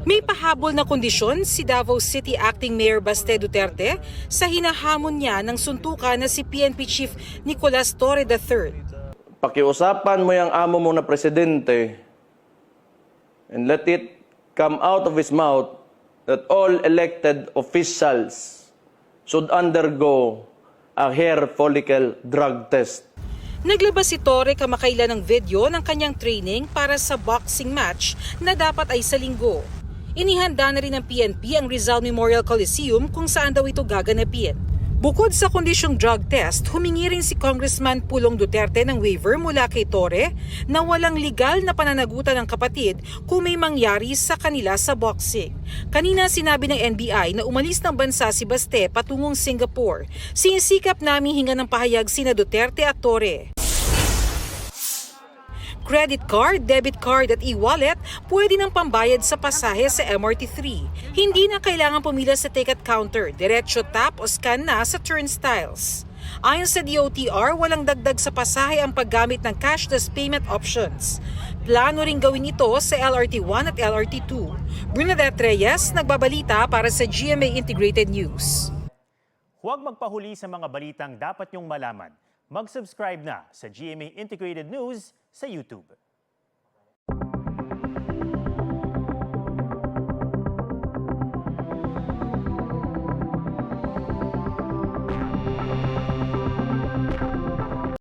May pahabol na kondisyon si Davao City Acting Mayor Baste Duterte sa hinahamon niya ng suntukan na si PNP Chief Nicolas Torre III. Pakiusapan mo yung amo mo na presidente and let it come out of his mouth that all elected officials should undergo a hair follicle drug test. Naglabas si Torre kamakailan ng video ng kanyang training para sa boxing match na dapat ay sa linggo. Inihanda na rin ng PNP ang Rizal Memorial Coliseum kung saan daw ito gaganapin. Bukod sa kondisyong drug test, humingi rin si Congressman Pulong Duterte ng waiver mula kay Torre na walang legal na pananagutan ng kapatid kung may mangyari sa kanila sa boxing. Kanina sinabi ng NBI na umalis ng bansa si Baste patungong Singapore. Sinisikap namin hinga ng pahayag sina Duterte at Torre. Credit card, debit card at e-wallet pwede nang pambayad sa pasahe sa MRT3. Hindi na kailangan pumila sa ticket counter, diretso tap o scan na sa turnstiles. Ayon sa DOTR, walang dagdag sa pasahe ang paggamit ng cashless payment options. Plano ring gawin ito sa LRT1 at LRT2. Bernadette Reyes, nagbabalita para sa GMA Integrated News. Huwag magpahuli sa mga balitang dapat niyong malaman. Mag-subscribe na sa GMA Integrated News sa YouTube.